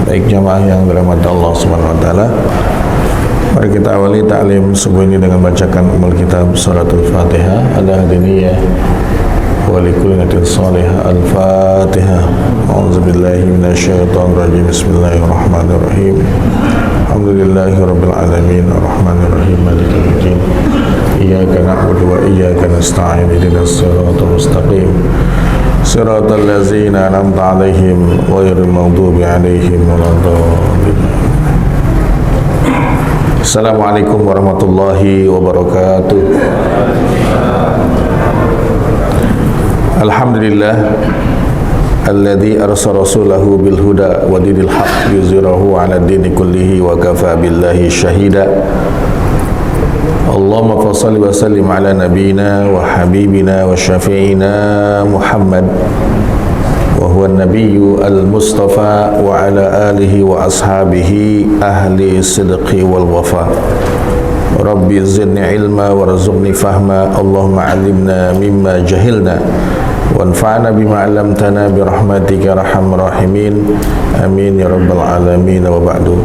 Baik jamaah yang dirahmati Allah Subhanahu wa taala. Mari kita awali ta'lim subuh ini dengan bacakan ummul kitab suratul Fatihah. Ada hadiniyah wa likulli niyatin salihah. Al-Fatihah. A'udzubillahi minasyaitonir rajim. Bismillahirrahmanirrahim. Alhamdulillahirabbil alamin arrahmanir rahim maliki yaumiddin. Iyyaka na'budu wa iyyaka nasta'in ihdinas siratal mustaqim. Siratal ladzina an'amta 'alaihim ghairil maghdubi 'alaihim waladdallin. Assalamualaikum warahmatullahi wabarakatuh. Alhamdulillah alladzi arsala rasulahu bil huda wa dinil haqq yuzhirahu 'ala ad-dini kullihi wa kafa billahi shahida. Allahumma fassalli wa sallim ala nabiyyina wa habibina wa syafi'ina Muhammad wa huwa an-nabiyyu al-mustafa wa ala alihi wa ashabihi ahli sidqi wal wafa. Rabbi zidni ilma warzuqni fahma. Allahumma 'allimna mimma jahilna wanfa'na bima 'allamtana bi rahmatika arhamar rahimin. Amin ya rabbal alamin. Wa ba'du.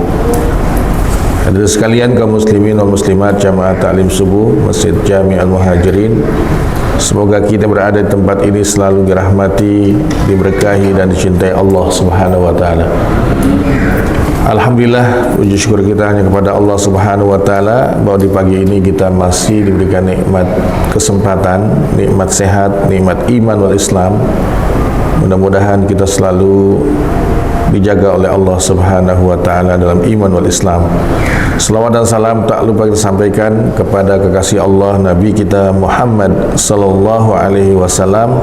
Hadirin sekalian kaum muslimin wal muslimat jamaah ta'lim subuh Masjid Jami' Al-Muhajirin, semoga kita berada di tempat ini selalu dirahmati, diberkahi dan dicintai Allah Subhanahu wa taala. Alhamdulillah, puji syukur kita hanya kepada Allah Subhanahu wa taala bahwa di pagi ini kita masih diberikan nikmat kesempatan, nikmat sehat, nikmat iman wal Islam. Mudah-mudahan kita selalu dijaga oleh Allah Subhanahu wa taala dalam iman wal Islam. Selawat dan salam tak lupa kita sampaikan kepada kekasih Allah Nabi kita Muhammad sallallahu alaihi wasallam,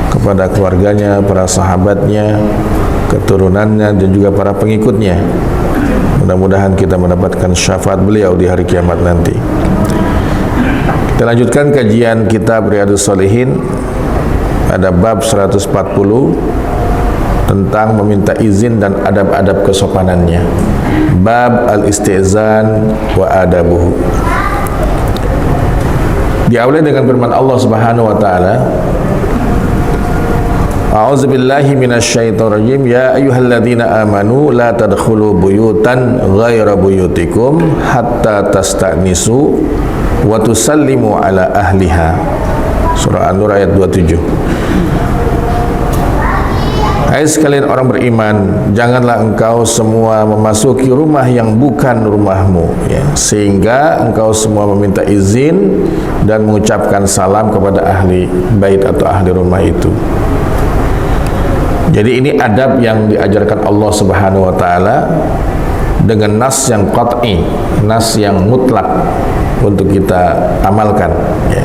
kepada keluarganya, para sahabatnya, keturunannya dan juga para pengikutnya. Mudah-mudahan kita mendapatkan syafaat beliau di hari kiamat nanti. Kita lanjutkan kajian kitab Riyadhus Shalihin pada bab 140 tentang meminta izin dan adab-adab kesopanannya. Bab al-istizan wa adabuhu. Diawali dengan firman Allah Subhanahu wa taala, A'udzubillahi minasyaitonir rajim. Ya ayyuhalladzina amanu la tadkhulu buyutan ghaira buyutikum hatta tasta'nisu wa tusallimu ala ahliha. Surah An-Nur ayat 27. Hai sekalian orang beriman, janganlah engkau semua memasuki rumah yang bukan rumahmu, ya, sehingga engkau semua meminta izin dan mengucapkan salam kepada ahli bait atau ahli rumah itu. Jadi ini adab yang diajarkan Allah Subhanahu wa taala dengan nas yang qat'i, nas yang mutlak untuk kita amalkan, ya.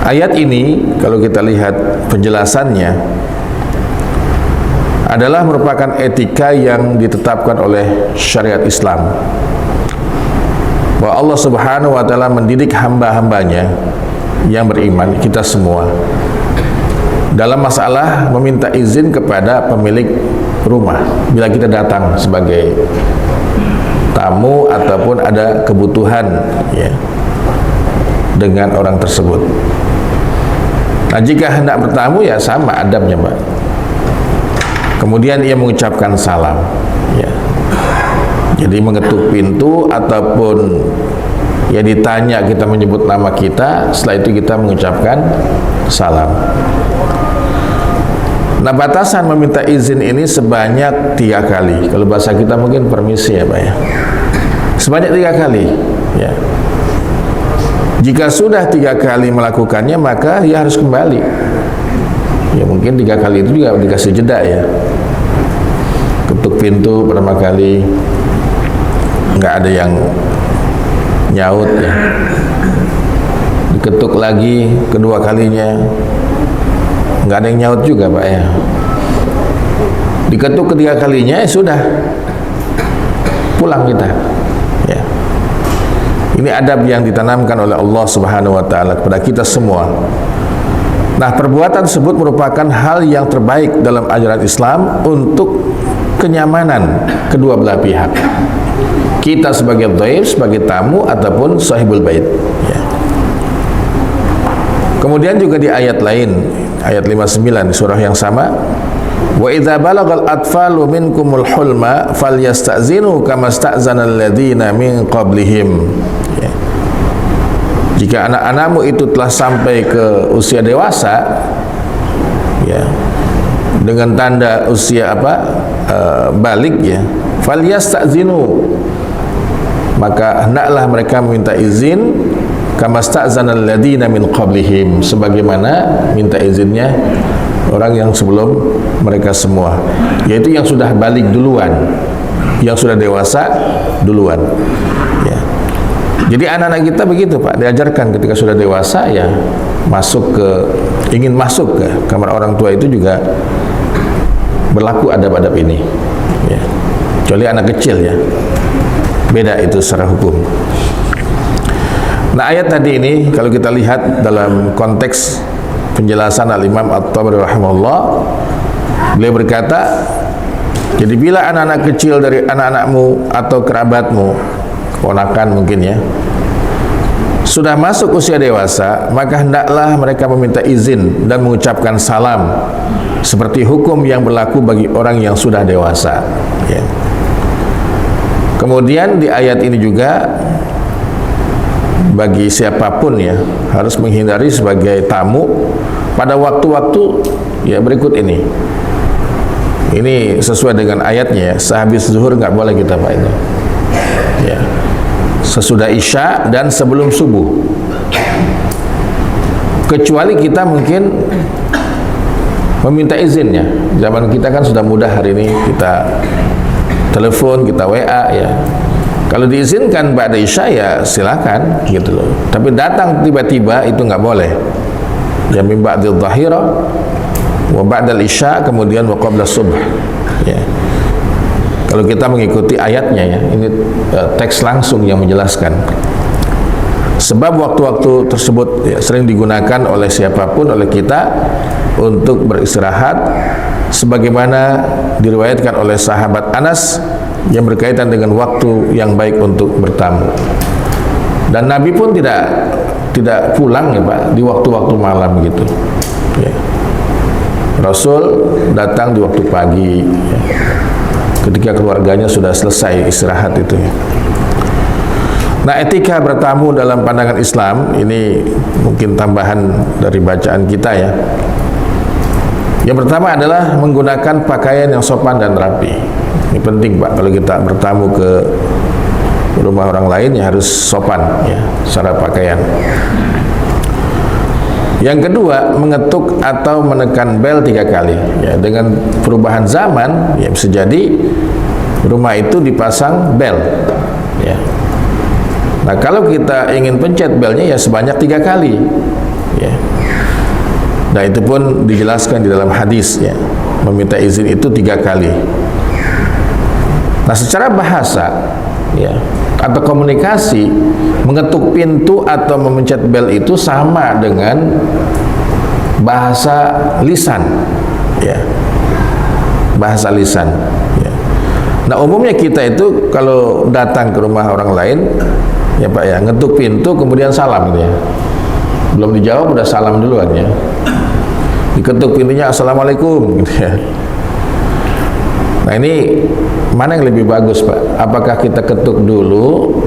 Ayat ini kalau kita lihat penjelasannya adalah merupakan etika yang ditetapkan oleh syariat Islam, bahwa Allah Subhanahu wa taala mendidik hamba-hambanya yang beriman, kita semua, dalam masalah meminta izin kepada pemilik rumah bila kita datang sebagai tamu ataupun ada kebutuhan, ya, dengan orang tersebut. Nah, jika hendak bertamu ya sama adabnya, Pak. Kemudian ia mengucapkan salam, ya. Jadi mengetuk pintu ataupun ya ditanya, kita menyebut nama kita, setelah itu kita mengucapkan salam. Nah, batasan meminta izin ini sebanyak 3 kali. Kalau bahasa kita mungkin permisi, ya Pak, ya. Sebanyak 3 kali, ya. Jika sudah 3 kali melakukannya, maka ia harus kembali. Ya mungkin 3 kali itu juga dikasih jeda, ya. Ketuk pintu pertama kali nggak ada yang nyaut, ya. Diketuk lagi kedua kalinya nggak ada yang nyaut juga, Pak, ya. Diketuk ketiga kalinya, ya sudah, pulang kita, ya. Ini adab yang ditanamkan oleh Allah Subhanahu wa taala kepada kita semua. Nah, perbuatan tersebut merupakan hal yang terbaik dalam ajaran Islam untuk kenyamanan kedua belah pihak. Kita sebagai dhaif, sebagai tamu ataupun sahibul bait, ya. Kemudian juga di ayat lain, ayat 59 surah yang sama, Wa idza balagal atfalu minkumul hulma falyasta'zinu kama sta'zana alladziina min qablihim. Ya. Jika anak-anakmu itu telah sampai ke usia dewasa, ya, dengan tanda usia balik, ya, falyasta'zinu, maka hendaklah mereka meminta izin kama sta'zana alladziina min qablihim, sebagaimana minta izinnya orang yang sebelum mereka semua, yaitu yang sudah balik duluan, yang sudah dewasa duluan, ya. Jadi anak-anak kita begitu Pak, diajarkan ketika sudah dewasa, ya, ingin masuk ke kamar orang tua itu juga berlaku adab-adab ini, ya. Kecuali anak kecil, ya, beda itu secara hukum. Nah, ayat tadi ini kalau kita lihat dalam konteks penjelasan Al-Imam At-Tabari rahimahullah, beliau berkata, jadi bila anak-anak kecil dari anak-anakmu atau kerabatmu, ponakan mungkin, ya, sudah masuk usia dewasa, maka hendaklah mereka meminta izin dan mengucapkan salam seperti hukum yang berlaku bagi orang yang sudah dewasa, ya. Kemudian di ayat ini juga bagi siapapun, ya, harus menghindari sebagai tamu pada waktu-waktu, ya, berikut ini. Ini sesuai dengan ayatnya, sehabis zuhur nggak boleh kita Pak ini, ya, sesudah isya dan sebelum subuh, kecuali kita mungkin meminta izinnya. Zaman kita kan sudah mudah hari ini, kita telepon, kita WA, ya. Kalau diizinkan ba'da isya, ya silakan, gitu loh. Tapi datang tiba-tiba itu nggak boleh. Ya, min ba'dil dhahira wa ba'dal isya, kemudian wa qabla subuh, ya. Kalau kita mengikuti ayatnya, ya, ini teks langsung yang menjelaskan. Sebab waktu-waktu tersebut, ya, sering digunakan oleh siapapun, oleh kita untuk beristirahat, sebagaimana diriwayatkan oleh sahabat Anas yang berkaitan dengan waktu yang baik untuk bertamu. Dan Nabi pun tidak pulang, ya Pak, di waktu-waktu malam gitu, ya. Rasul datang di waktu pagi, ya, ketika keluarganya sudah selesai istirahat itu, ya. Nah, etika bertamu dalam pandangan Islam ini mungkin tambahan dari bacaan kita, ya. Yang pertama adalah menggunakan pakaian yang sopan dan rapi. Ini penting Pak, kalau kita bertamu ke rumah orang lain, ya, harus sopan, ya, secara pakaian. Yang kedua, mengetuk atau menekan bel 3 kali, ya. Dengan perubahan zaman, ya, bisa jadi rumah itu dipasang bel, ya. Nah, kalau kita ingin pencet belnya, ya sebanyak 3 kali, ya. Nah, itu pun dijelaskan di dalam hadis, ya, meminta izin itu 3 kali. Nah, secara bahasa, ya, atau komunikasi, mengetuk pintu atau memencet bel itu sama dengan bahasa lisan, ya, bahasa lisan, ya. Nah, umumnya kita itu kalau datang ke rumah orang lain, ya Pak, ya, ngetuk pintu kemudian salam, gitu, ya. Belum dijawab udah salam duluan, ya. Diketuk pintunya, assalamualaikum, gitu, ya. Nah, ini mana yang lebih bagus Pak? Apakah kita ketuk dulu,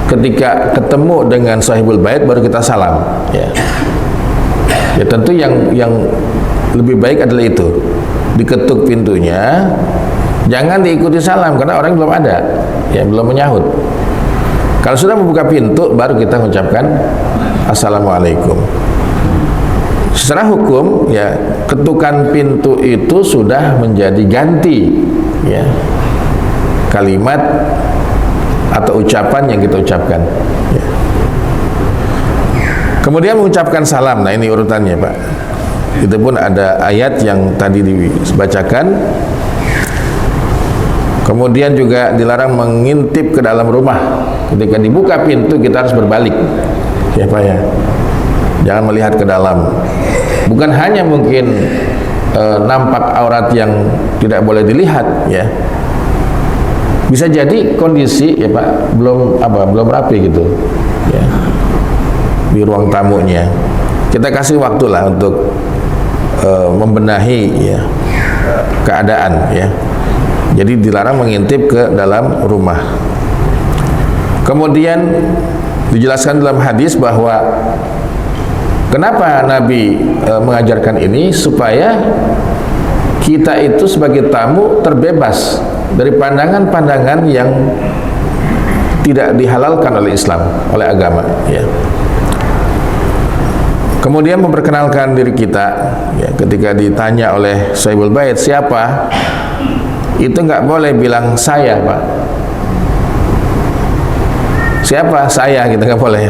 ketika ketemu dengan sahibul bait baru kita salam, ya? Ya, tentu yang lebih baik adalah itu, diketuk pintunya, jangan diikuti salam karena orang belum ada, ya, belum menyahut. Kalau sudah membuka pintu, baru kita mengucapkan assalamualaikum. Secara hukum, ya, ketukan pintu itu sudah menjadi ganti, ya, kalimat atau ucapan yang kita ucapkan, ya. Kemudian mengucapkan salam. Nah, ini urutannya Pak. Itu pun ada ayat yang tadi dibacakan. Kemudian juga dilarang mengintip ke dalam rumah. Ketika dibuka pintu, kita harus berbalik, ya Pak, ya. Jangan melihat ke dalam. Bukan hanya mungkin nampak aurat yang tidak boleh dilihat, ya. Bisa jadi kondisi, ya Pak, belum rapi gitu, ya, di ruang tamunya. Kita kasih waktu lah untuk membenahi, ya, keadaan ya. Jadi dilarang mengintip ke dalam rumah. Kemudian dijelaskan dalam hadis bahwa kenapa Nabi mengajarkan ini, supaya kita itu sebagai tamu terbebas dari pandangan-pandangan yang tidak dihalalkan oleh Islam, oleh agama ya. Kemudian memperkenalkan diri kita ya, ketika ditanya oleh Sahibul Bait siapa, itu nggak boleh bilang saya Pak. Siapa? Saya, gitu, nggak boleh.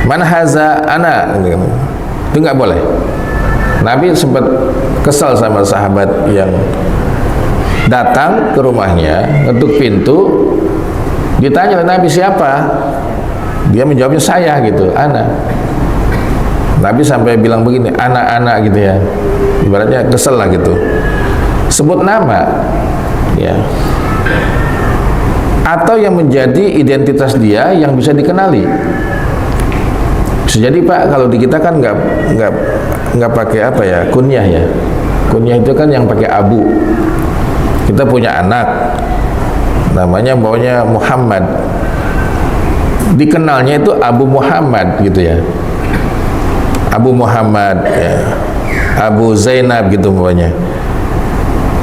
Man haza ana, itu nggak boleh. Nabi sempat kesal sama sahabat yang datang ke rumahnya, ngetuk pintu, ditanya oleh Nabi siapa, dia menjawabnya saya gitu, ana. Nabi sampai bilang begini, anak-anak gitu ya, ibaratnya kesel lah gitu. Sebut nama, ya, atau yang menjadi identitas dia yang bisa dikenali. Bisa jadi Pak, kalau di kita kan nggak pakai apa ya, kunyah ya. Kunyah itu kan yang pakai abu. Kita punya anak, namanya bawanya Muhammad. Dikenalnya itu Abu Muhammad gitu ya. Abu Muhammad ya. Abu Zainab gitu bawanya.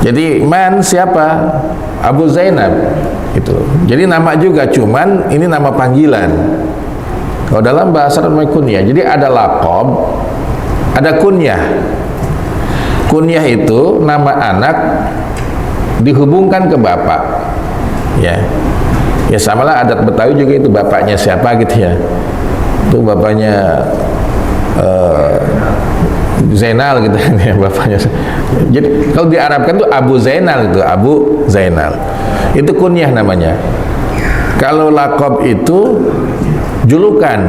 Jadi man siapa? Abu Zainab gitu. Jadi nama juga, cuman ini nama panggilan. Kalau dalam bahasa namanya kunyah. Jadi ada laqab, ada kunyah. Kunyah itu nama anak dihubungkan ke bapak. Ya. Ya samalah adat Betawi juga itu, bapaknya siapa gitu ya. Itu bapaknya Zainal gitu ya, bapaknya. Jadi kalau diarabkan itu Abu Zainal gitu, Abu Zainal. Itu kunyah namanya. Kalau laqab itu julukan.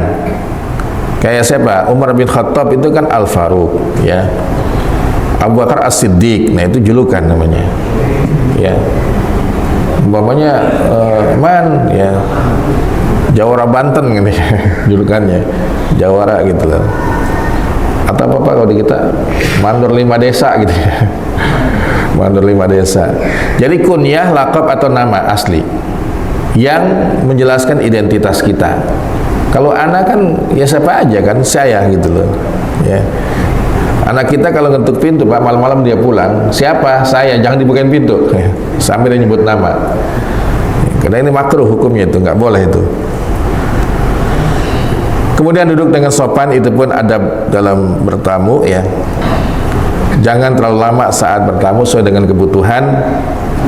Kayak siapa? Umar bin Khattab itu kan Al-Faruq ya. Abu Bakar As-Siddiq, nah itu julukan namanya. Ya. Umpamanya man ya. Jawara Banten gitu ya, julukannya. Jawara gitu loh. Atau apa kalau di kita mandor 5 desa gitu ya. Mandor 5 desa. Jadi kunyah, laqab atau nama asli yang menjelaskan identitas kita. Kalau anak kan ya siapa aja kan, saya gitu loh ya. Anak kita kalau ngetuk pintu Pak, malam-malam dia pulang, siapa? Saya, jangan dibukain pintu ya. Sambil dia nyebut nama. Karena ini makruh hukumnya, itu nggak boleh itu. Kemudian duduk dengan sopan, itu pun adab dalam bertamu ya. Jangan terlalu lama saat bertamu, sesuai dengan kebutuhan.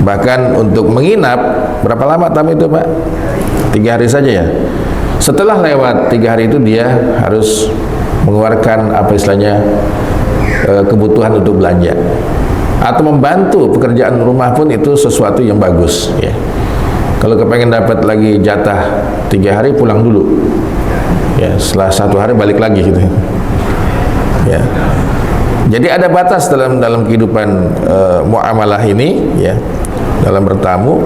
Bahkan untuk menginap, berapa lama tamu itu Pak? 3 hari saja ya. Setelah lewat 3 hari itu dia harus mengeluarkan apa istilahnya kebutuhan untuk belanja atau membantu pekerjaan rumah pun, itu sesuatu yang bagus ya. Kalau kepengen dapat lagi jatah 3 hari, pulang dulu ya, setelah 1 hari balik lagi gitu ya. Jadi ada batas dalam kehidupan muamalah ini ya, dalam bertamu.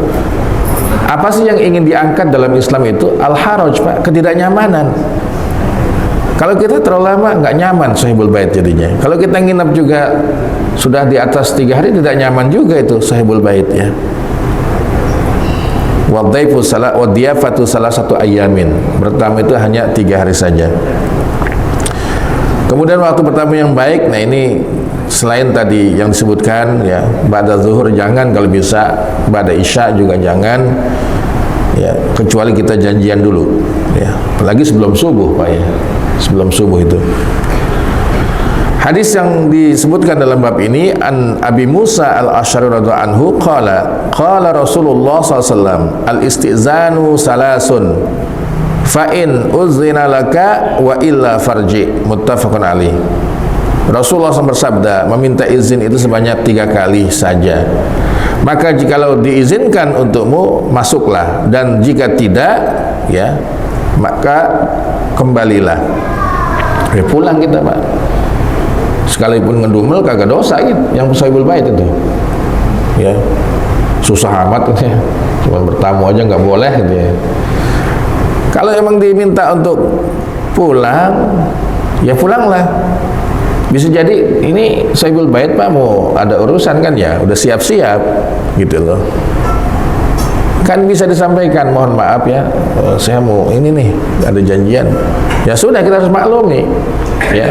Apa sih yang ingin diangkat dalam Islam itu? Al-haraj Pak, ketidaknyamanan. Kalau kita terlalu lama nggak nyaman sahibul bait jadinya. Kalau kita nginap juga sudah di atas 3 hari, tidak nyaman juga itu sahibul bait ya. Wadiyafatu salah satu ayamin. Bertamu itu hanya 3 hari saja. Kemudian waktu bertamu yang baik, nah ini selain tadi yang disebutkan ya, ba'da zuhur jangan, kalau bisa ba'da isya juga jangan ya, kecuali kita janjian dulu ya, apalagi sebelum subuh Pak ya, sebelum subuh itu. Hadis yang disebutkan dalam bab ini, an Abi Musa al-Asy'ari radhiyallahu anhu qala Rasulullah SAW, al-istizanu salasun fa in uzina laka wa illa farji, muttafaqun alaih. Rasulullah SAW bersabda, meminta izin itu sebanyak 3 kali saja. Maka jikalau diizinkan untukmu, masuklah, dan jika tidak ya, maka kembalilah. Ya pulang kita Pak. Sekalipun ngedumel kagak dosa gitu, yang sahibul bait itu. Ya. Susah amat gitu ya. Cuma bertamu aja nggak boleh gitu ya. Kalau emang diminta untuk pulang, ya pulanglah. Bisa jadi ini Sahibul Bait Pak mau ada urusan kan ya, udah siap-siap gitu loh. Kan bisa disampaikan, mohon maaf ya, saya mau ini nih, ada janjian. Ya sudah, kita harus maklumi ya.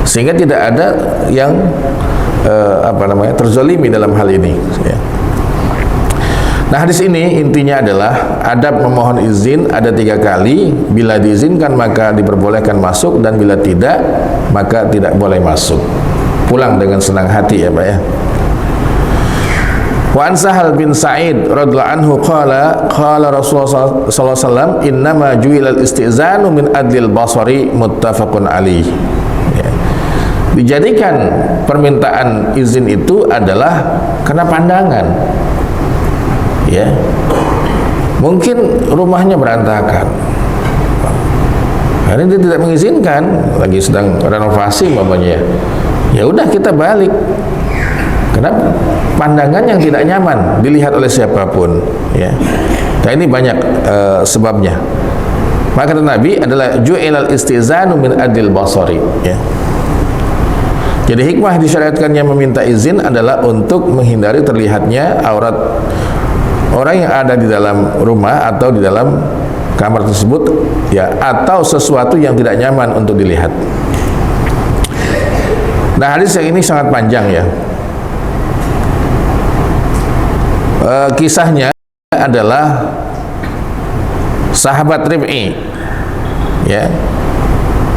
Sehingga tidak ada yang terzolimi dalam hal ini ya. Nah, hadis ini intinya adalah adab memohon izin ada 3 kali. Bila diizinkan maka diperbolehkan masuk, dan bila tidak maka tidak boleh masuk. Pulang dengan senang hati ya Pak ya. Wa an Sahal bin Sa'id radhiyallahu anhu qala Rasulullah sallallahu alaihi wasallam innama ju'ilal istizanu min adlil basari, muttafaqun alaih. Ya. Dijadikan permintaan izin itu adalah karena pandangan. Ya, mungkin rumahnya berantakan, karena dia tidak mengizinkan, lagi sedang renovasi mamanya. Ya udah, kita balik. Kenapa? Pandangan yang tidak nyaman dilihat oleh siapapun. Ya, nah ini banyak sebabnya. Maka kata Nabi adalah ju'ilal istizanu min adil basari. Ya. Jadi hikmah disyariatkannya meminta izin adalah untuk menghindari terlihatnya aurat orang yang ada di dalam rumah atau di dalam kamar tersebut, ya, atau sesuatu yang tidak nyaman untuk dilihat. Nah, hadis yang ini sangat panjang ya. Kisahnya adalah sahabat Rib'i, ya,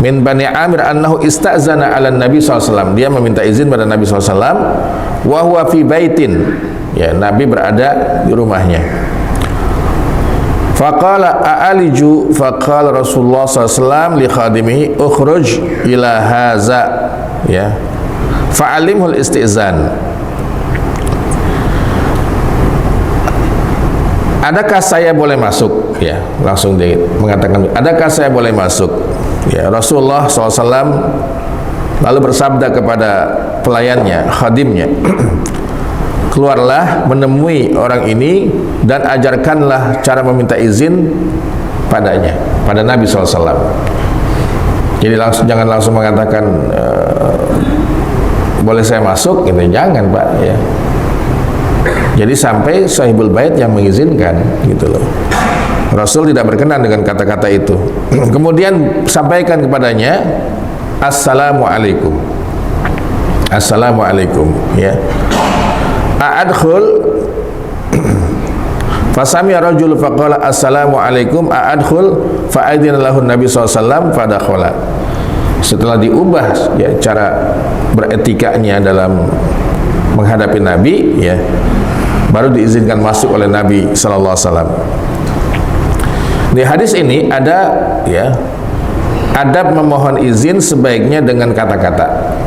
min Bani Amir annahu ista'zana ala Nabi SAW. Dia meminta izin pada Nabi SAW, wa huwa fi baitin. Ya, Nabi berada di rumahnya. Faqala a'aliju, faqala Rasulullah SAW li khadimihi ukhruj ila haza, ya, fa'alimhul istizan. Adakah saya boleh masuk? Ya, langsung dia mengatakan, adakah saya boleh masuk? Ya, Rasulullah SAW lalu bersabda kepada pelayannya, khadimnya, keluarlah menemui orang ini dan ajarkanlah cara meminta izin padanya, pada Nabi SAW. Jadi jangan langsung mengatakan boleh saya masuk, gitu. Jangan Pak ya. Jadi sampai Sahibul Bait yang mengizinkan, gitu loh. Rasul tidak berkenan dengan kata-kata itu. Kemudian sampaikan kepadanya, Assalamualaikum. Assalamualaikum, ya. A'adkhul, fasami rajul faqala assalamualaikum a'adkhul, fa'adina lahu Nabi SAW fadakhala. Setelah diubah ya cara beretikanya dalam menghadapi Nabi, ya, baru diizinkan masuk oleh Nabi SAW. Di hadis ini ada ya adab memohon izin sebaiknya dengan kata-kata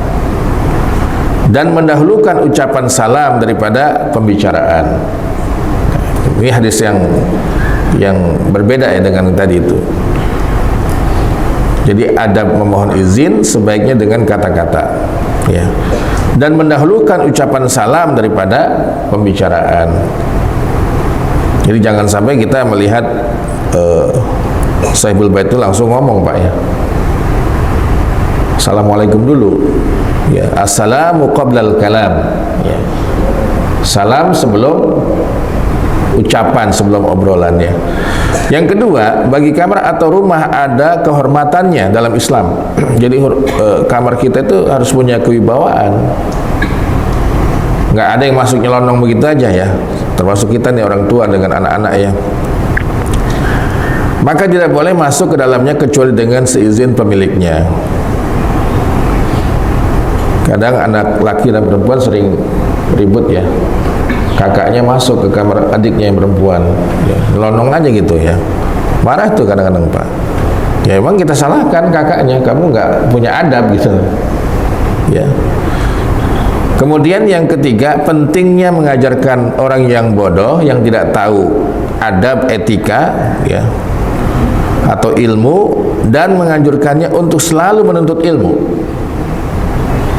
dan mendahulukan ucapan salam daripada pembicaraan. Ini hadis yang berbeda ya dengan tadi itu. Jadi adab memohon izin sebaiknya dengan kata-kata, ya, dan mendahulukan ucapan salam daripada pembicaraan. Jadi jangan sampai kita melihat Sahibul Bait itu langsung ngomong Pak ya. Assalamualaikum dulu. Ya, assalamu qablal kalam. Ya. Salam sebelum ucapan, sebelum obrolannya. Yang kedua, bagi kamar atau rumah ada kehormatannya dalam Islam. Jadi kamar kita itu harus punya kewibawaan. Nggak ada yang masuk nyelonong begitu aja ya. Termasuk kita nih orang tua dengan anak-anak ya. Maka tidak boleh masuk ke dalamnya kecuali dengan seizin pemiliknya. Kadang anak laki dan perempuan sering ribut ya. Kakaknya masuk ke kamar adiknya yang perempuan, ya, nyelonong aja gitu ya. Marah tuh kadang-kadang Pak. Ya emang kita salahkan kakaknya, kamu nggak punya adab gitu. Ya. Kemudian yang ketiga, pentingnya mengajarkan orang yang bodoh, yang tidak tahu adab etika, ya, atau ilmu, dan menganjurkannya untuk selalu menuntut ilmu.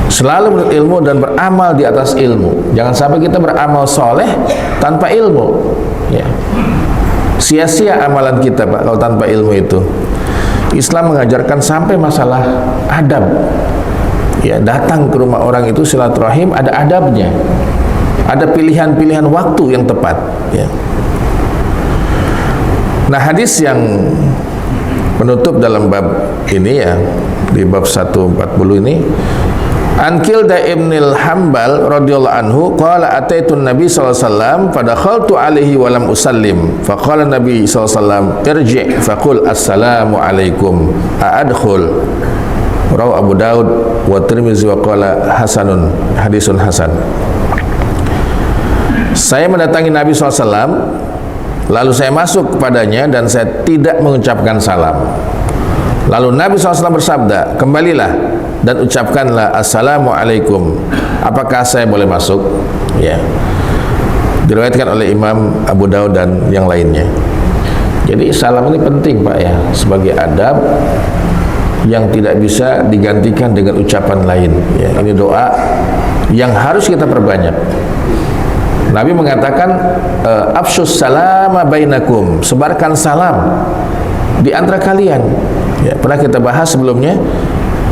Selalu menuntut ilmu dan beramal di atas ilmu. Jangan sampai kita beramal soleh tanpa ilmu, ya. Sia-sia amalan kita Pak kalau tanpa ilmu itu. Islam mengajarkan sampai masalah adab, Ya, datang ke rumah orang itu silaturahim ada adabnya. Ada pilihan-pilihan waktu yang tepat, ya. Nah, hadis yang menutup dalam bab ini, ya, di bab 140 ini, An Kilda ibnil Hambal radhiyallahu anhu qala ataitun Nabi sallallahu alaihi wasallam fadakhaltu alaihi wa lam usallim faqala Nabi sallallahu alaihi wasallam irji' faqul assalamu alaikum a'adkhul. Rawahu Abu Daud wa Tirmizi wa qala hasanun, hadisun hasan. Saya mendatangi Nabi SAW, lalu saya masuk kepadanya dan saya tidak mengucapkan salam. Lalu Nabi SAW bersabda, kembalilah dan ucapkanlah assalamualaikum. Apakah saya boleh masuk? Ya. Diriwayatkan oleh Imam Abu Daud dan yang lainnya. Jadi salam ini penting, Pak, ya, sebagai adab yang tidak bisa digantikan dengan ucapan lain, ya. Ini doa yang harus kita perbanyak. Nabi mengatakan afsyus salama bainakum, sebarkan salam di antara kalian. Ya, pernah kita bahas sebelumnya,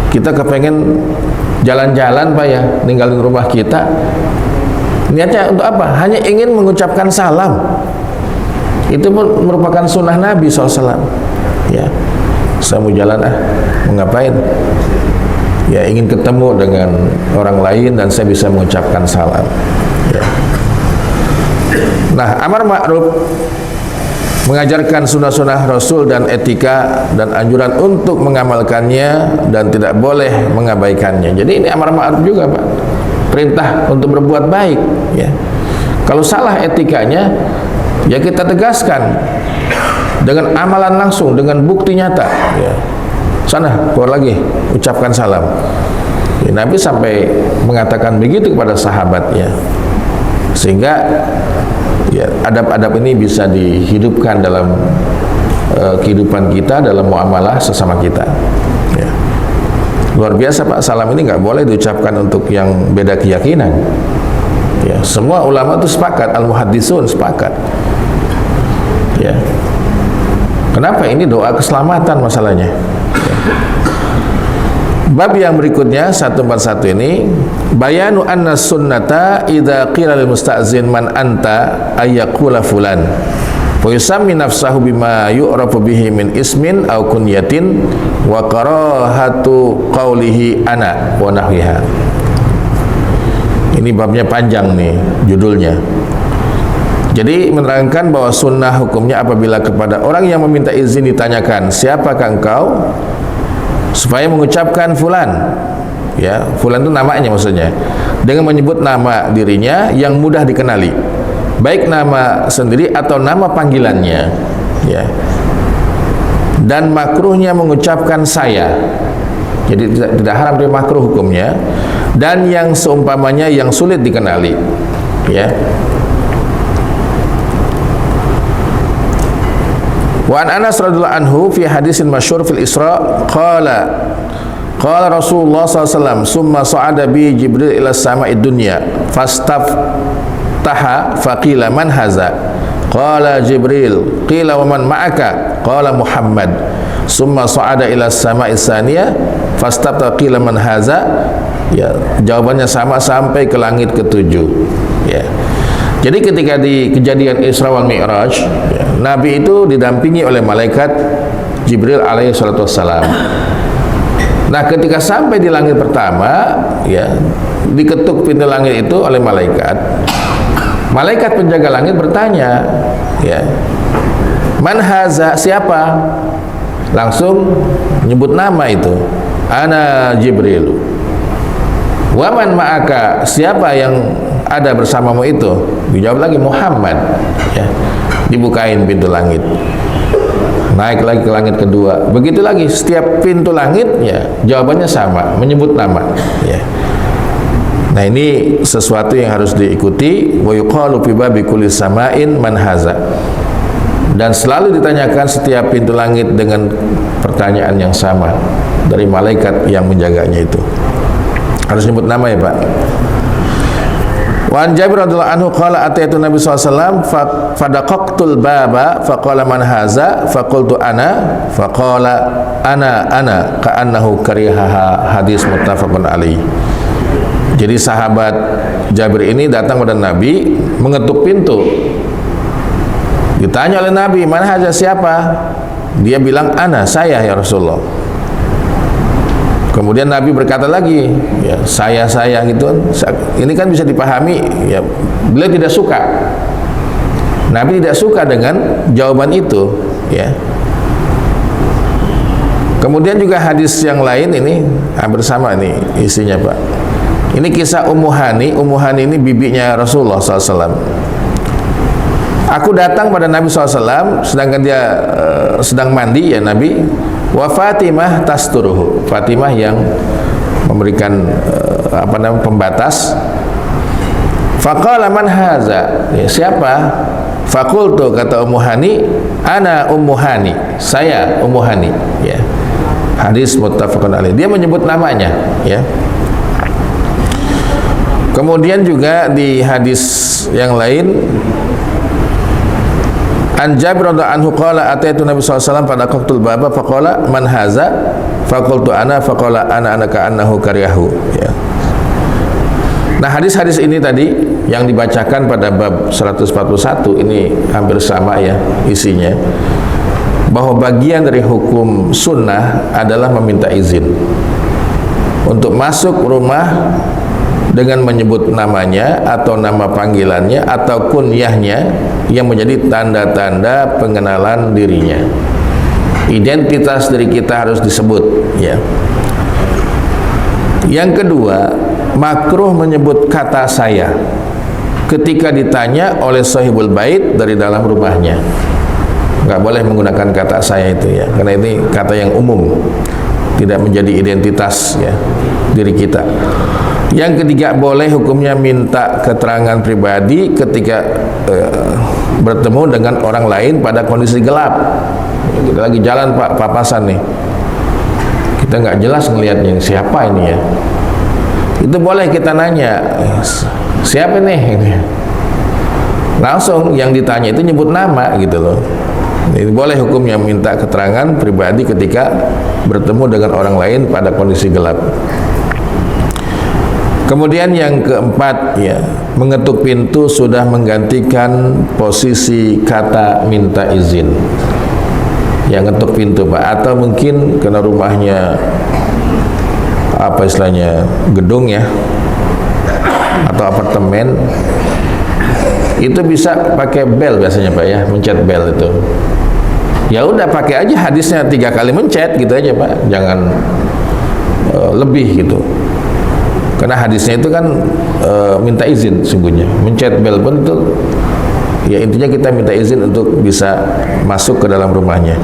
kita kepengen jalan-jalan, Pak, ya, ninggalin rumah kita. Niatnya untuk apa? Hanya ingin mengucapkan salam. Itu pun merupakan sunnah Nabi SAW. Ya, saya mau jalan, mau ngapain? Ya, ingin ketemu dengan orang lain dan saya bisa mengucapkan salam. Ya. Nah, amar ma'ruf mengajarkan sunnah-sunnah Rasul dan etika dan anjuran untuk mengamalkannya dan tidak boleh mengabaikannya. Jadi ini amar ma'ruf juga, Pak. Perintah untuk berbuat baik, ya. Kalau salah etikanya, ya kita tegaskan dengan amalan langsung, dengan bukti nyata, ya. Sana, keluar lagi, ucapkan salam. Ya, Nabi sampai mengatakan begitu kepada sahabatnya. Sehingga ya, adab-adab ini bisa dihidupkan dalam kehidupan kita, dalam muamalah sesama kita, ya. Luar biasa, Pak. Salam ini nggak boleh diucapkan untuk yang beda keyakinan, ya. Semua ulama itu sepakat, al-muhaddisun sepakat, ya. Kenapa? Ini doa keselamatan masalahnya, ya. Bab yang berikutnya 141 ini, bayanu anna sunnata idza qila lil musta'zin man anta ayyaqula fulan wa yusammi nafsahu bima yu'rafu bihi min ismin aw kunyatin wa karahatu qawlihi ana wa nahwiha. Ini babnya panjang nih judulnya. Jadi menerangkan bahwa sunnah hukumnya apabila kepada orang yang meminta izin ditanyakan, siapakah engkau, supaya mengucapkan fulan, ya, fulan itu namanya maksudnya, dengan menyebut nama dirinya yang mudah dikenali, baik nama sendiri atau nama panggilannya, ya. Dan makruhnya mengucapkan saya, jadi tidak haram, dia makruh hukumnya. Dan yang seumpamanya yang sulit dikenali, ya. Wa an Anas radhiyallahu anhu fi hadisin masyhur fil Isra qala Rasulullah sallallahu alaihi wasallam summa sa'ada bi Jibril ila sama'id dunya fastaftaha faqila man haza qala Jibril qila wa man ma'aka qala Muhammad summa sa'ada ila sama'is tsaniyah fastaftaha qila man haza, ya, jawabannya sama sampai ke langit ketujuh, ya. Jadi ketika di kejadian Isra wal Mi'raj, ya, Nabi itu didampingi oleh malaikat Jibril alaihi salatu wassalam. Nah, ketika sampai di langit pertama, ya, diketuk pintu langit itu oleh malaikat. Malaikat penjaga langit bertanya, ya, man haza, siapa? Langsung menyebut nama itu, ana Jibril. Wa man ma'aka, siapa yang ada bersamamu itu? Dijawab lagi Muhammad, ya. Dibukain pintu langit, naik lagi ke langit kedua, begitu lagi, setiap pintu langit, ya, jawabannya sama, menyebut nama, ya. Nah, ini sesuatu yang harus diikuti. Wa yuqalu fi babi kulli sama'in man haza, dan selalu ditanyakan setiap pintu langit dengan pertanyaan yang sama dari malaikat yang menjaganya itu. Harus nyebut nama, ya, Pak. Wa an Jabir radhiyallahu anhu qala ataitu Nabi sallallahu alaihi wasallam fadaqaqtul baba faqala man haza faqultu ana faqala ana ka'annahu karihaha. Hadis muttafaqun alaih. Jadi sahabat Jabir ini datang pada Nabi mengetuk pintu. Ditanya oleh Nabi, "Man haza, siapa?" Dia bilang, "Ana, saya ya Rasulullah." Kemudian Nabi berkata lagi, ya, saya gitu. Ini kan bisa dipahami, ya, beliau tidak suka. Nabi tidak suka dengan jawaban itu, ya. Kemudian juga hadis yang lain ini hampir sama ini isinya, Pak. Ini kisah Ummu Hani. Ummu Hani ini bibinya Rasulullah SAW. Aku datang pada Nabi SAW sedangkan dia sedang mandi, ya Nabi. Wa Fatimah tasturuhu. Fatimah yang memberikan pembatas. Faqala man haza, ya, siapa? Fakultu, kata Ummu Hani, ana Ummu Hani, saya Ummu Hani, ya. Hadis muttafaqun alaih. Dia menyebut namanya, ya. Kemudian juga di hadis yang lain, an Jabir radhiyallahu anhu qala ataitu Nabi sallallahu alaihi wasallam pada qaqtul baba faqala man haza faqultu ana faqala ana ka'annahu kariyahu, ya. Nah, hadis-hadis ini tadi yang dibacakan pada bab 141 ini hampir sama, ya, isinya, bahwa bagian dari hukum sunnah adalah meminta izin untuk masuk rumah dengan menyebut namanya atau nama panggilannya atau kunyahnya yang menjadi tanda-tanda pengenalan dirinya. Identitas diri kita harus disebut, ya. Yang kedua, makruh menyebut kata saya ketika ditanya oleh sahibul bait dari dalam rumahnya. Nggak boleh menggunakan kata saya itu, ya, karena ini kata yang umum, tidak menjadi identitas, ya, diri kita. Yang ketiga, boleh hukumnya minta keterangan pribadi ketika bertemu dengan orang lain pada kondisi gelap. Kita lagi jalan, Pak, papasan nih, kita nggak jelas ngelihatnya siapa ini, ya. Itu boleh kita nanya, siapa nih? Langsung yang ditanya itu nyebut nama, gitu loh. Ini boleh hukumnya minta keterangan pribadi ketika bertemu dengan orang lain pada kondisi gelap. Kemudian yang keempat, ya, mengetuk pintu sudah menggantikan posisi kata minta izin. Yang ngetuk pintu, Pak, atau mungkin karena rumahnya apa istilahnya, gedung, ya, atau apartemen, itu bisa pakai bel biasanya, Pak, ya, mencet bel itu. Ya udah, pakai aja hadisnya 3 kali mencet gitu aja, Pak, jangan lebih gitu. Karena hadisnya itu kan minta izin sungguhnya. Mencet bel pun itu, ya, intinya kita minta izin untuk bisa masuk ke dalam rumahnya.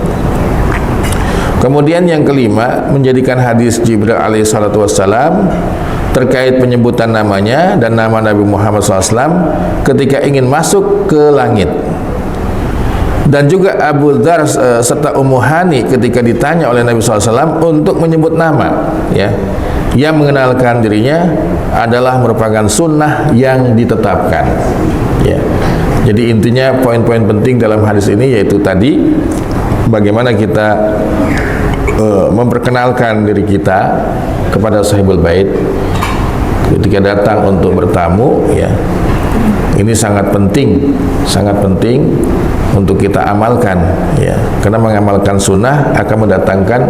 Kemudian yang kelima, menjadikan hadis Jibril alaihi salatu wassalam terkait penyebutan namanya dan nama Nabi Muhammad SAW ketika ingin masuk ke langit. Dan juga Abu Dzar serta Ummu Hani ketika ditanya oleh Nabi SAW untuk menyebut nama, ya, yang mengenalkan dirinya adalah merupakan sunnah yang ditetapkan, ya. Jadi intinya poin-poin penting dalam hadis ini yaitu tadi bagaimana kita memperkenalkan diri kita kepada sahibul bait ketika datang untuk bertamu, ya. Ini sangat penting untuk kita amalkan, ya, karena mengamalkan sunnah akan mendatangkan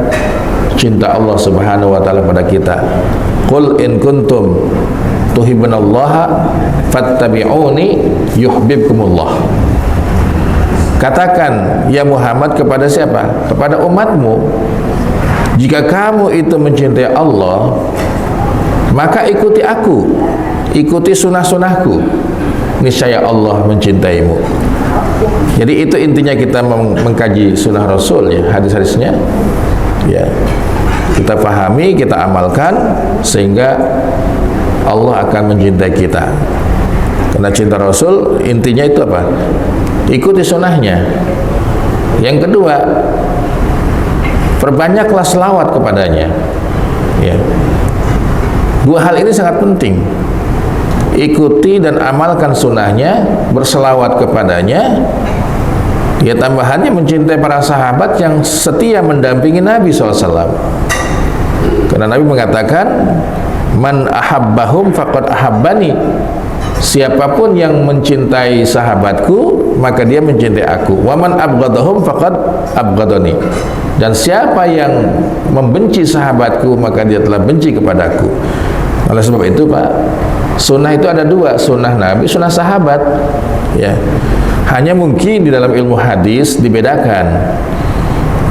cinta Allah Subhanahu wa taala pada kita. Qul in kuntum tuhibbunallaha fattabi'uni yuhibbukumullah. Katakan, ya Muhammad, kepada siapa? Kepada umatmu, jika kamu itu mencintai Allah, maka ikuti aku, ikuti sunnah-sunnahku, niscaya Allah mencintaimu. Jadi itu intinya kita mengkaji sunnah Rasul, ya, hadis-hadisnya, ya, kita pahami, kita amalkan sehingga Allah akan mencintai kita. Karena cinta Rasul intinya itu apa? Ikuti sunnahnya. Yang kedua, perbanyaklah selawat kepadanya, ya. Dua hal ini sangat penting. ikuti dan amalkan sunnahnya, berselawat kepadanya. Ya, tambahannya mencintai para sahabat yang setia mendampingi Nabi SAW. Karena Nabi mengatakan, man ahabbahum faqad ahabbani. Siapapun yang mencintai sahabatku, maka dia mencintai aku. Wa man abghadahum faqad abghadani. Dan siapa yang membenci sahabatku, maka dia telah benci kepadaku. Oleh sebab itu, Pak, sunnah itu ada dua, sunnah Nabi, sunnah sahabat. Ya, hanya mungkin di dalam ilmu hadis dibedakan.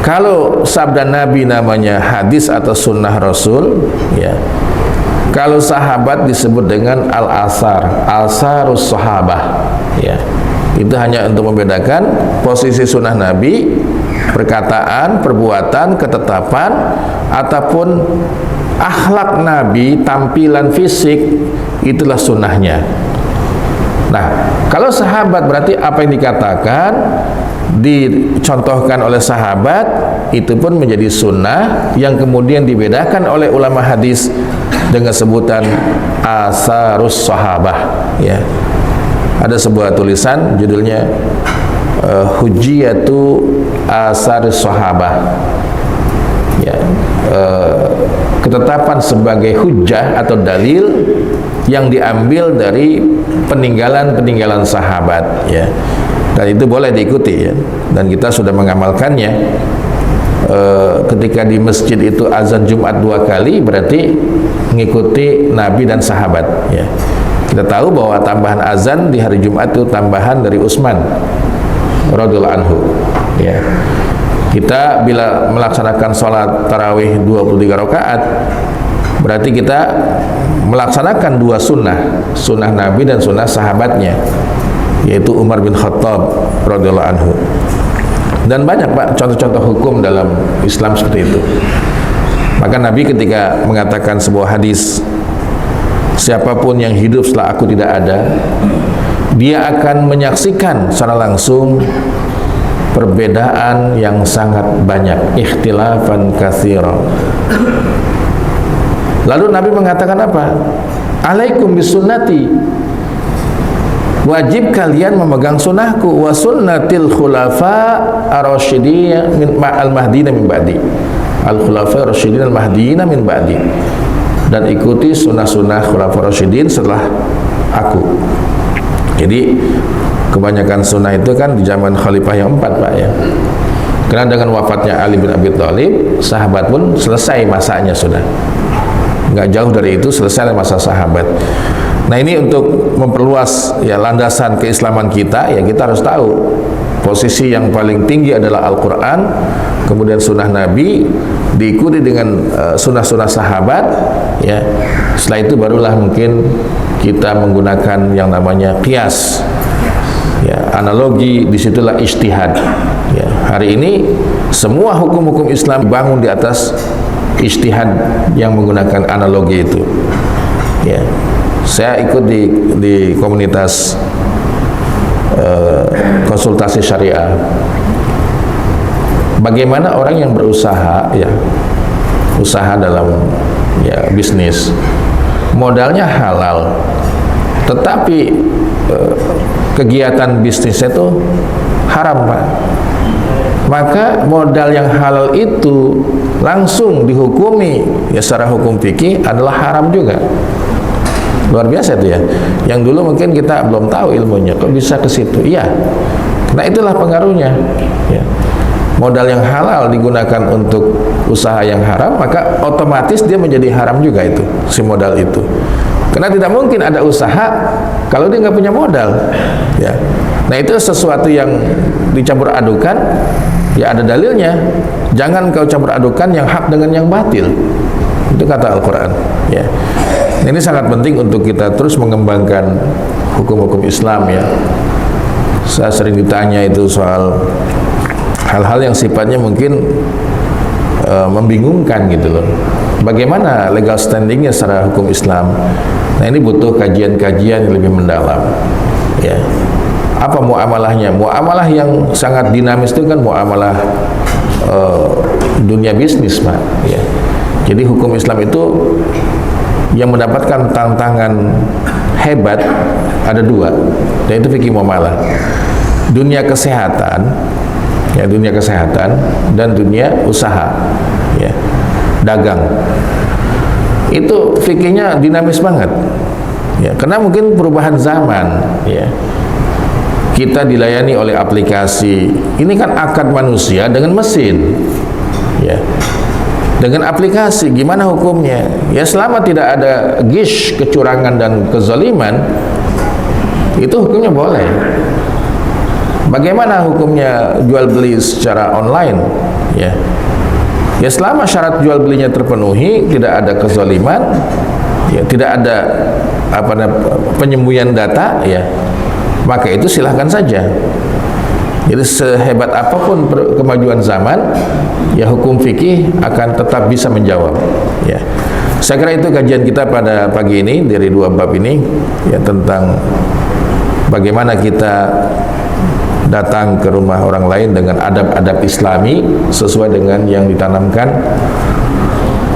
Kalau sabda Nabi namanya hadis atau sunnah Rasul, ya. Kalau sahabat disebut dengan al-asar, asarus sahabah, ya. Itu hanya untuk membedakan posisi sunnah Nabi, perkataan, perbuatan, ketetapan, ataupun akhlak Nabi, tampilan fisik, itulah sunnahnya. Nah, kalau sahabat berarti apa yang dikatakan, dicontohkan oleh sahabat, itu pun menjadi sunnah yang kemudian dibedakan oleh ulama hadis dengan sebutan asarus sahabah. Ya, ada sebuah tulisan judulnya Hujjiyatu Asarus Sahabah. Ya, ketetapan sebagai hujjah atau dalil yang diambil dari peninggalan sahabat, ya. Dan itu boleh diikuti, ya. Dan kita sudah mengamalkannya. Ketika di masjid itu azan Jumat 2 kali, berarti mengikuti Nabi dan sahabat, ya. Kita tahu bahwa tambahan azan di hari Jumat itu tambahan dari Utsman radhiyallahu anhu, ya. Kita bila melaksanakan sholat tarawih 23 rakaat, berarti kita melaksanakan dua sunnah, sunnah Nabi dan sunnah sahabatnya, yaitu Umar bin Khattab radhiyallahu anhu. Dan banyak, Pak, contoh-contoh hukum dalam Islam seperti itu. Maka Nabi ketika mengatakan sebuah hadis, siapapun yang hidup setelah aku tidak ada, dia akan menyaksikan secara langsung perbedaan yang sangat banyak, ikhtilafan katsira. Lalu Nabi mengatakan apa? Alaikum bisunnati, wajib kalian memegang sunnahku, wa sunnatil khulafa ar-rasyidin al-mahdiyina min ba'di, al-khulafa ar-rasyidin al-mahdiyina min ba'di, dan ikuti sunnah-sunnah khulafa ar-rasyidin setelah aku. Jadi kebanyakan sunnah itu kan di zaman khalifah yang 4, Pak, ya. Karena dengan wafatnya Ali bin Abi Thalib, sahabat pun selesai masanya sudah. Nggak jauh dari itu selesai masa sahabat. Nah, ini untuk memperluas, ya, landasan keislaman kita, ya, kita harus tahu posisi yang paling tinggi adalah Al-Quran, kemudian sunnah Nabi, diikuti dengan sunnah-sunnah sahabat, ya. Setelah itu barulah mungkin kita menggunakan yang namanya qiyas, ya, analogi. Disitulah ijtihad, ya. Hari ini semua hukum-hukum Islam dibangun di atas ijtihad yang menggunakan analogi itu, ya. Saya ikut di komunitas konsultasi syariah. Bagaimana orang yang berusaha, ya, usaha dalam, ya, bisnis, modalnya halal, tetapi kegiatan bisnisnya itu haram, Pak. Maka modal yang halal itu langsung dihukumi, ya, secara hukum fikih adalah haram juga. Luar biasa itu, ya. Yang dulu mungkin kita belum tahu ilmunya, kok bisa ke situ. Iya. Nah, itulah pengaruhnya, ya. Modal yang halal digunakan untuk usaha yang haram, maka otomatis dia menjadi haram juga itu, si modal itu. Karena tidak mungkin ada usaha kalau dia nggak punya modal, ya. Nah, itu sesuatu yang dicampur adukan, ya, ada dalilnya. Jangan kau campur adukan yang hak dengan yang batil. Itu kata Al-Quran, ya. Ini sangat penting untuk kita terus mengembangkan hukum-hukum Islam, ya. Saya sering ditanya itu soal hal-hal yang sifatnya mungkin membingungkan gitu loh. Bagaimana legal standingnya secara hukum Islam? Nah, ini butuh kajian-kajian yang lebih mendalam, ya. Apa muamalahnya? Muamalah yang sangat dinamis itu kan muamalah dunia bisnis, Pak, ya. Jadi hukum Islam itu yang mendapatkan tantangan hebat ada dua, yaitu fikih muamalah. Dunia kesehatan, ya, dunia kesehatan dan dunia usaha, ya, dagang. Itu fikihnya dinamis banget, ya, karena mungkin perubahan zaman, ya. Kita dilayani oleh aplikasi. Ini kan akad manusia dengan mesin, ya. Dengan aplikasi gimana hukumnya? Ya selama tidak ada gish, kecurangan dan kezaliman, itu hukumnya boleh. Bagaimana hukumnya jual beli secara online? Ya, ya selama syarat jual belinya terpenuhi, tidak ada kezaliman, ya tidak ada penyembunyian data, ya, maka itu silahkan saja. Jadi sehebat apapun kemajuan zaman, ya hukum fikih akan tetap bisa menjawab, ya. Saya kira itu kajian kita pada pagi ini dari dua bab ini, ya, tentang bagaimana kita datang ke rumah orang lain dengan adab-adab Islami sesuai dengan yang ditanamkan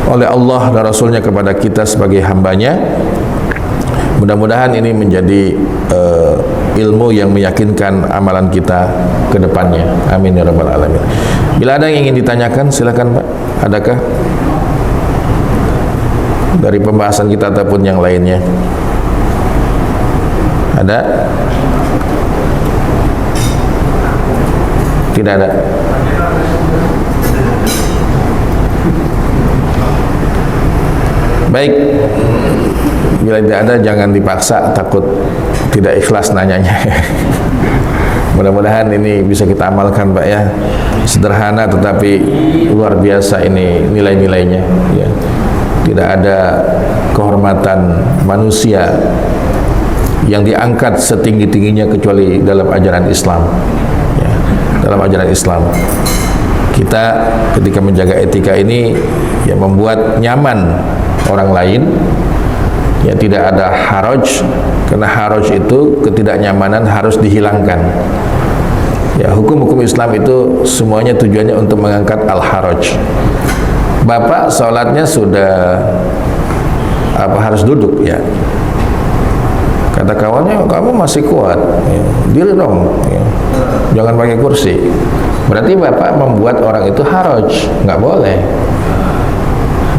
oleh Allah dan Rasulnya kepada kita sebagai hambanya. Mudah-mudahan ini menjadi ilmu yang meyakinkan amalan kita ke depannya. Amin ya rabbal alamin. Bila ada yang ingin ditanyakan, silakan Pak. Adakah dari pembahasan kita ataupun yang lainnya? Ada? Tidak ada. Baik. Bila tidak ada, jangan dipaksa, takut tidak ikhlas nanyanya. Mudah-mudahan ini bisa kita amalkan Pak, ya. Sederhana tetapi luar biasa ini nilai-nilainya, ya. Tidak ada kehormatan manusia yang diangkat setinggi-tingginya kecuali dalam ajaran Islam, ya. Dalam ajaran Islam kita ketika menjaga etika ini, ya, membuat nyaman orang lain, ya, tidak ada haraj, karena haraj itu ketidaknyamanan harus dihilangkan. Ya, hukum-hukum Islam itu semuanya tujuannya untuk mengangkat al-haraj. Bapak sholatnya sudah harus duduk, ya. Kata kawannya, kamu masih kuat, ya, diri dong, ya. Jangan pakai kursi. Berarti bapak membuat orang itu haraj, nggak boleh,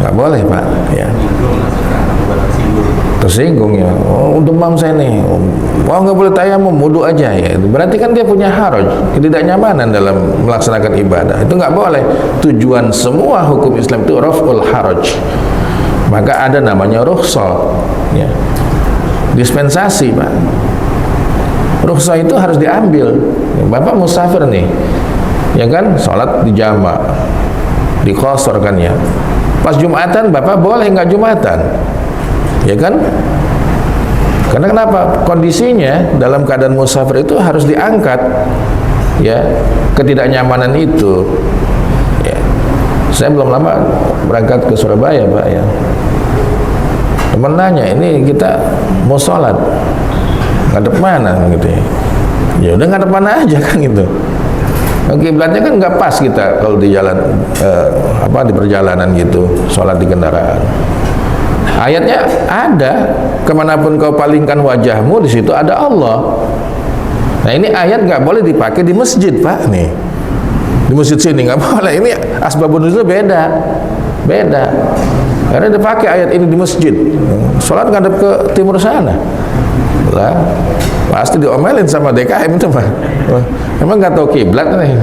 nggak boleh Pak, ya. Tersinggung, ya. Oh, untuk mam saya nih, wah nggak boleh tayamum, wudu aja, ya. Berarti kan dia punya haraj, ketidaknyamanan dalam melaksanakan ibadah. Itu nggak boleh. Tujuan semua hukum Islam itu raf'ul haraj. Maka ada namanya rukhsah, ya. Dispensasi Pak. Rukhsah itu harus diambil. Bapak musafir nih, ya kan, sholat di jama', di qasar kan, ya. Pas Jumatan Bapak boleh nggak Jumatan? Ya kan? Karena kenapa? Kondisinya dalam keadaan musafir itu harus diangkat, ya, ketidaknyamanan itu, ya. Saya belum lama berangkat ke Surabaya Pak, ya. Teman nanya, ini kita mau sholat ngadep mana gitu, ya. Ya udah ngadep mana aja kan gitu. Kiblatnya kan nggak pas kita kalau di jalan di perjalanan gitu, sholat di kendaraan. Ayatnya ada, kemanapun kau palingkan wajahmu, di situ ada Allah. Nah ini ayat nggak boleh dipakai di masjid Pak, nih. Di masjid sini nggak boleh. Ini asbabun nuzul beda. Karena dipakai ayat ini di masjid. Sholat ngadep ke timur sana. Lah, pasti diomelin sama DKM itu Pak. Emang nggak tahu kiblat nih.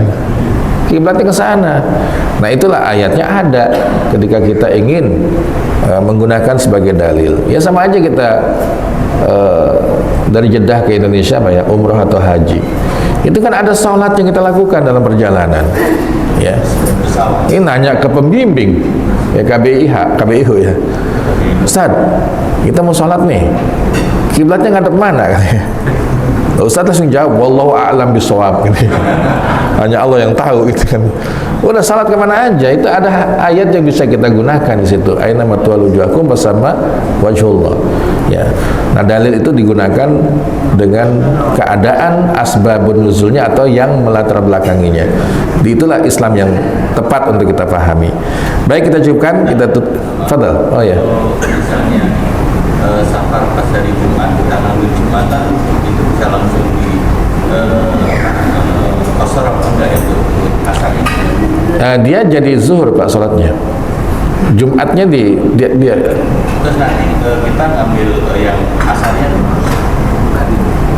Kiblatnya ke sana. Nah itulah ayatnya ada ketika kita ingin menggunakan sebagai dalil. Ya sama aja kita dari Jeddah ke Indonesia Pak, ya, umroh atau haji. Itu kan ada sholat yang kita lakukan dalam perjalanan, ya. Ini nanya ke pembimbing, ya, KBIH, ya. Ustaz, kita mau sholat nih, kiblatnya ngadep mana? Ustaz langsung jawab, wallahu a'lam bishawab. Hanya Allah yang tahu, gitu kan. Udah salat kemana aja, itu ada ayat yang bisa kita gunakan di situ. Aina matwal wujuhakum bersama wajhullah. Ya. Nah dalil itu digunakan dengan keadaan asbabun nuzulnya atau yang melatar belakanginya. Itulah Islam yang tepat untuk kita pahami. Baik, kita cukupkan, kita tutup. Fadal. Oh ya. Misalnya safar pas dari Jumat kita dia jadi zuhur Pak sholatnya. Jumatnya dia Terus nanti kita ngambil yang asalnya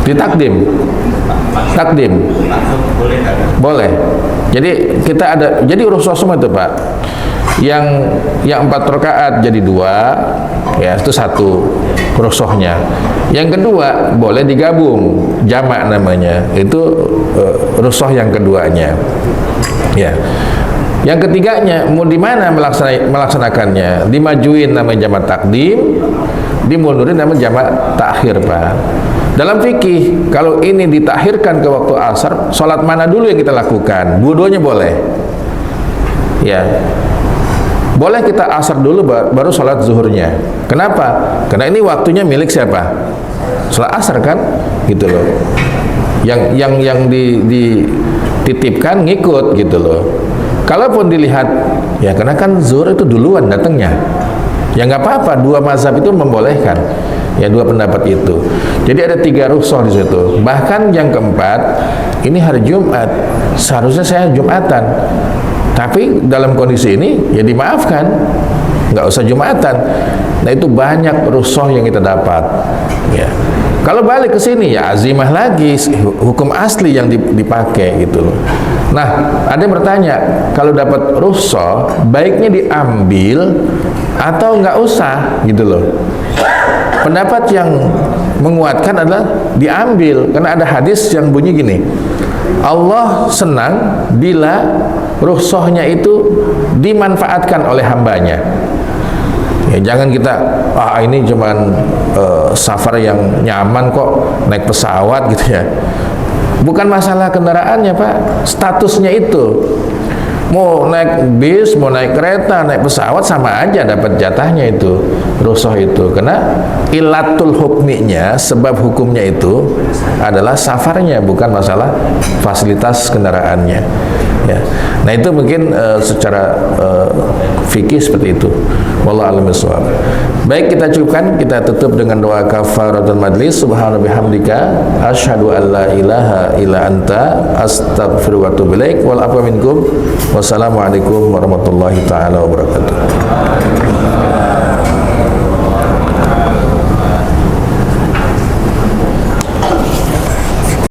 ditakdim. Takdim. langsung boleh nggak? Boleh. Jadi kita ada, jadi rukhsah semua itu Pak. Yang 4 rakaat jadi 2, ya itu 1 rukhsahnya. Yang kedua boleh digabung, jamak namanya. Itu rukhsah yang keduanya. Ya. Yang ketiganya mau di mana melaksanakannya? Dimajuin namanya jamak takdim, dimundurin namanya jamak takhir Pak. Dalam fikih, kalau ini ditakhirkan ke waktu asar, sholat mana dulu yang kita lakukan? Dua-duanya boleh. Ya, boleh kita asar dulu baru sholat zuhurnya. Kenapa? Karena ini waktunya milik siapa? Sholat asar kan, gitu loh. Yang dititipkan ngikut gitu loh. Kalaupun dilihat, ya karena kan zuhur itu duluan datangnya. Ya nggak apa-apa, 2 mazhab itu membolehkan. Ya 2 pendapat itu. Jadi ada 3 rukhsah di situ. Bahkan yang keempat, ini hari Jumat, seharusnya saya Jumatan. Tapi dalam kondisi ini ya dimaafkan, nggak usah Jumatan. Nah itu banyak rukhsah yang kita dapat. Ya. Kalau balik ke sini ya azimah lagi, hukum asli yang dipakai gitu loh. Nah ada yang bertanya, kalau dapat rukhsah baiknya diambil atau nggak usah gitu loh. Pendapat yang menguatkan adalah diambil, karena ada hadis yang bunyi gini, Allah senang bila rukhsahnya itu dimanfaatkan oleh hambanya. Ya, jangan kita ini cuman safar yang nyaman kok, naik pesawat gitu ya. Bukan masalah kendaraannya Pak, statusnya itu. Mau naik bis, mau naik kereta, naik pesawat sama aja dapat jatahnya itu, rukhsah itu. Karena ilatul hukminya, sebab hukumnya itu adalah safarnya, bukan masalah fasilitas kendaraannya. Ya. Nah itu mungkin secara fikih seperti itu. Wallahu a'lam bishawab. Baik, kita cukupkan, kita tutup dengan doa kafaratul majlis. Subhana bihamdika asyhadu an la ilaha illa anta astaghfiruka wa atubu ilaik. Wal afwa minkum. Wassalamualaikum warahmatullahi taala wabarakatuh.